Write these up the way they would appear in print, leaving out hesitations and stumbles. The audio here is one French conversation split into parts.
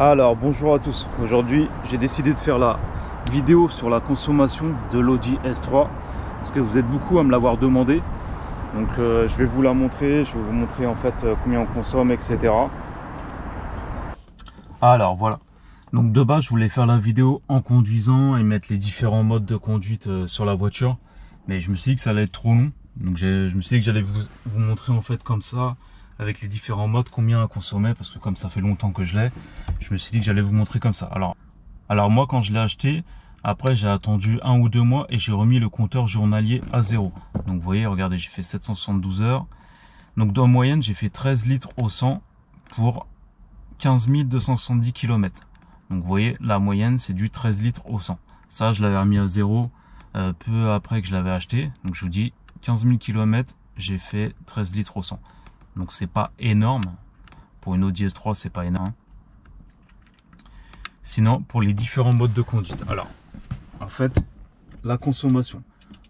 Alors bonjour à tous, aujourd'hui j'ai décidé de faire la vidéo sur la consommation de l'Audi S3 parce que vous êtes beaucoup à me l'avoir demandé. Donc je vais vous la montrer, je vais vous montrer en fait combien on consomme, etc. Alors voilà, donc de base je voulais faire la vidéo en conduisant et mettre les différents modes de conduite sur la voiture, mais je me suis dit que ça allait être trop long, donc je me suis dit que j'allais vous montrer en fait comme ça avec les différents modes combien elle consommait, parce que comme ça fait longtemps que je l'ai, je me suis dit que j'allais vous montrer comme ça. Alors moi quand je l'ai acheté, après j'ai attendu 1 ou 2 mois et j'ai remis le compteur journalier à 0. Donc vous voyez, regardez, j'ai fait 772 heures. Donc dans moyenne j'ai fait 13 litres au 100 pour 15 270 km. Donc vous voyez, la moyenne c'est du 13 litres au 100. Ça je l'avais remis à 0 peu après que je l'avais acheté. Donc je vous dis 15 000 km, j'ai fait 13 litres au 100. Donc c'est pas énorme. Pour une Audi S3 c'est pas énorme. Sinon pour les différents modes de conduite. Alors en fait la consommation.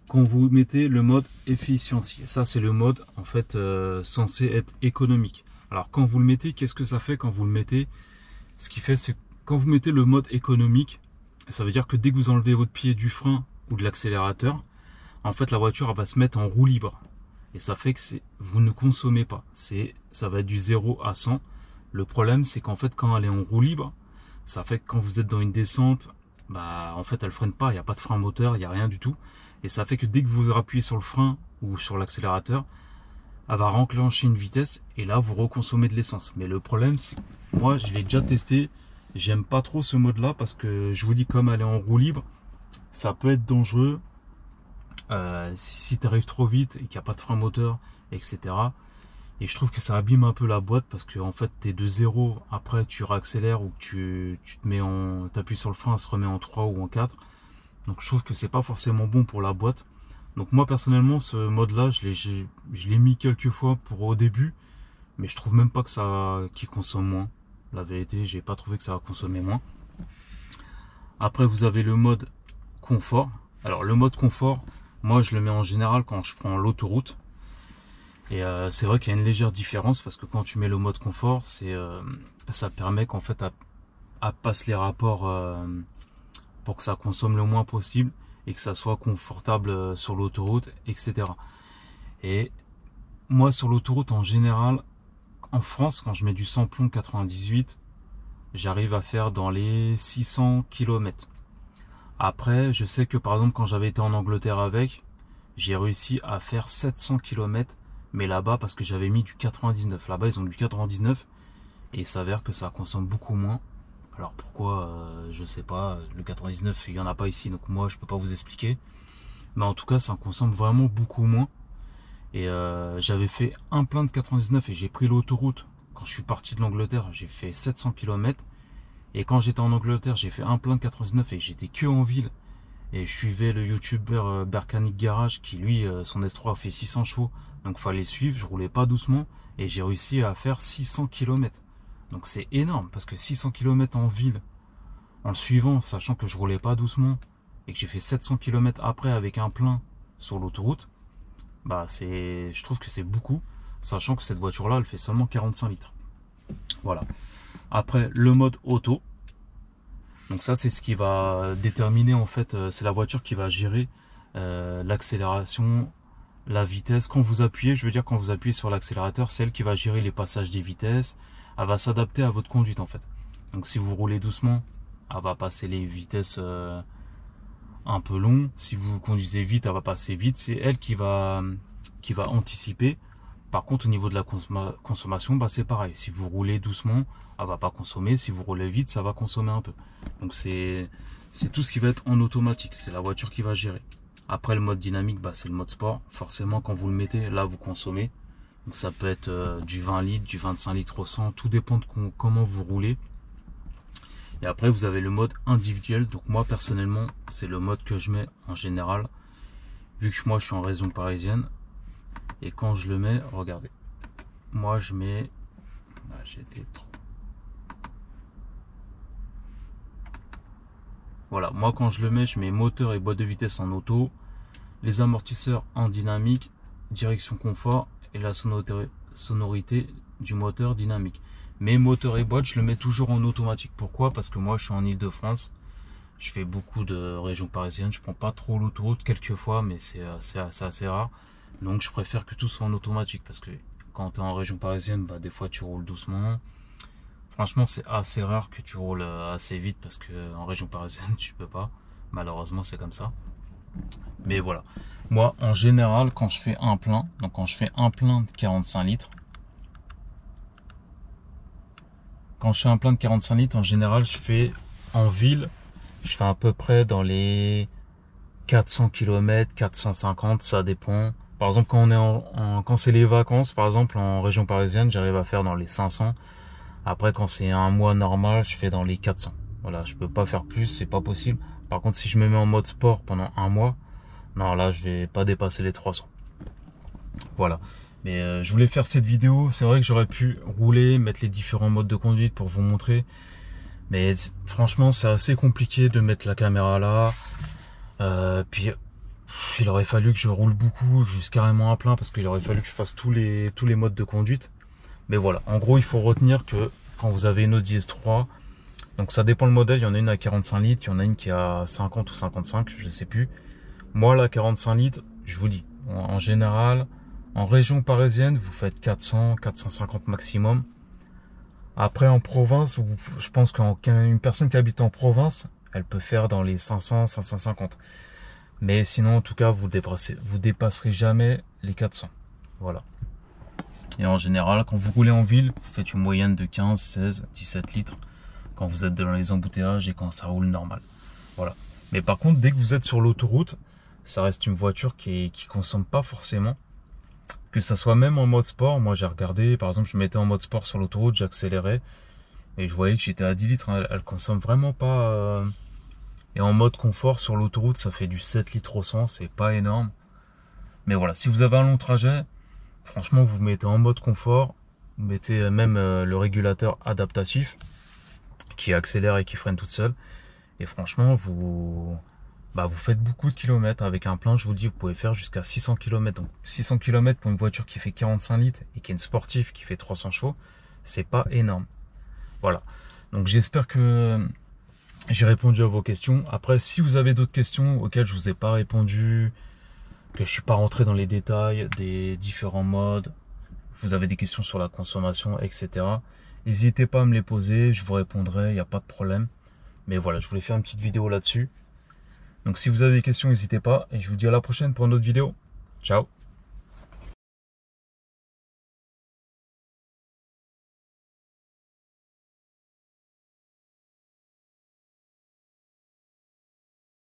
Quand vous mettez le mode efficiency, ça c'est le mode en fait censé être économique. Alors quand vous le mettez, qu'est-ce que ça fait quand vous le mettez? Ce qui fait, c'est quand vous mettez le mode économique, ça veut dire que dès que vous enlevez votre pied du frein ou de l'accélérateur, en fait la voiture elle va se mettre en roue libre. Et ça fait que vous ne consommez pas. Ça va être du 0 à 100. Le problème, c'est qu'en fait, quand elle est en roue libre, ça fait que quand vous êtes dans une descente, bah, en fait, elle freine pas. Il n'y a pas de frein moteur, il n'y a rien du tout. Et ça fait que dès que vous appuyez sur le frein ou sur l'accélérateur, elle va renclencher une vitesse et là, vous reconsommez de l'essence. Mais le problème, c'est que moi, je l'ai déjà testé. J'aime pas trop ce mode-là parce que je vous dis, comme elle est en roue libre, ça peut être dangereux. Si tu arrives trop vite et qu'il n'y a pas de frein moteur, etc. Et je trouve que ça abîme un peu la boîte parce que en fait tu es de 0, après tu réaccélères ou tu te mets t'appuies sur le frein, elle se remet en 3 ou en 4. Donc je trouve que c'est pas forcément bon pour la boîte. Donc moi personnellement ce mode là je l'ai mis quelques fois pour au début, mais je trouve même pas que qu'il consomme moins. La vérité, j'ai pas trouvé que ça va consommer moins. Après vous avez le mode confort. Alors le mode confort, moi je le mets en général quand je prends l'autoroute. Et c'est vrai qu'il y a une légère différence parce que quand tu mets le mode confort, ça permet qu'en fait à passer les rapports pour que ça consomme le moins possible et que ça soit confortable sur l'autoroute, etc. Et moi sur l'autoroute en général, en France, quand je mets du samplon 98, j'arrive à faire dans les 600 km. Après, je sais que par exemple quand j'avais été en Angleterre avec, j'ai réussi à faire 700 km, mais là-bas parce que j'avais mis du 99. Là-bas ils ont du 99 et il s'avère que ça consomme beaucoup moins. Alors pourquoi, je sais pas, le 99 il n'y en a pas ici, donc moi je peux pas vous expliquer. Mais en tout cas ça consomme vraiment beaucoup moins. Et j'avais fait un plein de 99 et j'ai pris l'autoroute. Quand je suis parti de l'Angleterre, j'ai fait 700 km. Et quand j'étais en Angleterre, j'ai fait un plein de 99 et j'étais que en ville. Et je suivais le youtubeur Berkanic Garage qui lui, son S3 fait 600 chevaux. Donc fallait suivre, je roulais pas doucement. Et j'ai réussi à faire 600 km. Donc c'est énorme parce que 600 km en ville, en le suivant, sachant que je roulais pas doucement. Et que j'ai fait 700 km après avec un plein sur l'autoroute. Bah je trouve que c'est beaucoup. Sachant que cette voiture là, elle fait seulement 45 litres. Voilà. Après le mode auto, donc ça c'est ce qui va déterminer en fait, c'est la voiture qui va gérer l'accélération, la vitesse. Quand vous appuyez, je veux dire quand vous appuyez sur l'accélérateur, c'est elle qui va gérer les passages des vitesses. Elle va s'adapter à votre conduite en fait. Donc si vous roulez doucement, elle va passer les vitesses un peu longues. Si vous conduisez vite, elle va passer vite. C'est elle qui va anticiper. Par contre, au niveau de la consommation, bah, c'est pareil. Si vous roulez doucement, elle va pas consommer. Si vous roulez vite, ça va consommer un peu. Donc c'est tout ce qui va être en automatique. C'est la voiture qui va gérer. Après, le mode dynamique, bah, c'est le mode sport. Forcément, quand vous le mettez, là, vous consommez. Donc ça peut être du 20 litres, du 25 litres au 100. Tout dépend de comment vous roulez. Et après, vous avez le mode individuel. Donc moi, personnellement, c'est le mode que je mets en général. Vu que moi, je suis en région parisienne. Et quand je le mets, regardez, moi je mets, voilà, moi quand je le mets, je mets moteur et boîte de vitesse en auto, les amortisseurs en dynamique, direction confort et la sonorité du moteur dynamique. Mais moteur et boîte, je le mets toujours en automatique. Pourquoi? Parce que moi, je suis en Île-de-France. Je fais beaucoup de régions parisiennes. Je prends pas trop l'autoroute quelques fois, mais c'est assez rare. Donc, je préfère que tout soit en automatique. Parce que quand tu es en région parisienne, bah, des fois, tu roules doucement. Franchement, c'est assez rare que tu roules assez vite. Parce que en région parisienne, tu peux pas. Malheureusement, c'est comme ça. Mais voilà. Moi, en général, quand je fais un plein, donc quand je fais un plein de 45 litres, quand je fais un plein de 45 litres, en général, je fais en ville, je fais à peu près dans les 400 km, 450, ça dépend. Par exemple, quand on est quand c'est les vacances, par exemple, en région parisienne, j'arrive à faire dans les 500. Après, quand c'est un mois normal, je fais dans les 400. Voilà, je peux pas faire plus, c'est pas possible. Par contre, si je me mets en mode sport pendant un mois, non, là, je vais pas dépasser les 300. Voilà. Mais je voulais faire cette vidéo. C'est vrai que j'aurais pu rouler, mettre les différents modes de conduite pour vous montrer. Mais franchement, c'est assez compliqué de mettre la caméra là. Puis il aurait fallu que je roule beaucoup, juste carrément à plein, parce qu'il aurait fallu que je fasse tous les modes de conduite. Mais voilà, en gros, il faut retenir que quand vous avez une Audi S3, donc ça dépend le modèle, il y en a une à 45 litres, il y en a une qui a 50 ou 55, je ne sais plus. Moi, la 45 litres, je vous dis, en général, en région parisienne, vous faites 400, 450 maximum. Après, en province, je pense qu'une personne qui habite en province, elle peut faire dans les 500, 550. Mais sinon, en tout cas, vous dépasserez jamais les 400. Voilà. Et en général, quand vous roulez en ville, vous faites une moyenne de 15, 16, 17 litres quand vous êtes dans les embouteillages et quand ça roule normal. Voilà. Mais par contre, dès que vous êtes sur l'autoroute, ça reste une voiture qui consomme pas forcément. Que ça soit même en mode sport. Moi, j'ai regardé, par exemple, je mettais en mode sport sur l'autoroute, j'accélérais et je voyais que j'étais à 10 litres. Elle consomme vraiment pas. Et en mode confort sur l'autoroute, ça fait du 7 litres au 100, c'est pas énorme. Mais voilà, si vous avez un long trajet, franchement, vous mettez en mode confort, vous mettez même le régulateur adaptatif qui accélère et qui freine toute seule. Et franchement, vous faites beaucoup de kilomètres avec un plein. Je vous dis, vous pouvez faire jusqu'à 600 km. Donc 600 km pour une voiture qui fait 45 litres et qui est une sportive qui fait 300 chevaux, c'est pas énorme. Voilà. Donc j'espère que j'ai répondu à vos questions. Après, si vous avez d'autres questions auxquelles je vous ai pas répondu, que je suis pas rentré dans les détails des différents modes, vous avez des questions sur la consommation, etc. N'hésitez pas à me les poser, je vous répondrai, il n'y a pas de problème. Mais voilà, je voulais faire une petite vidéo là-dessus. Donc si vous avez des questions, n'hésitez pas. Et je vous dis à la prochaine pour une autre vidéo. Ciao!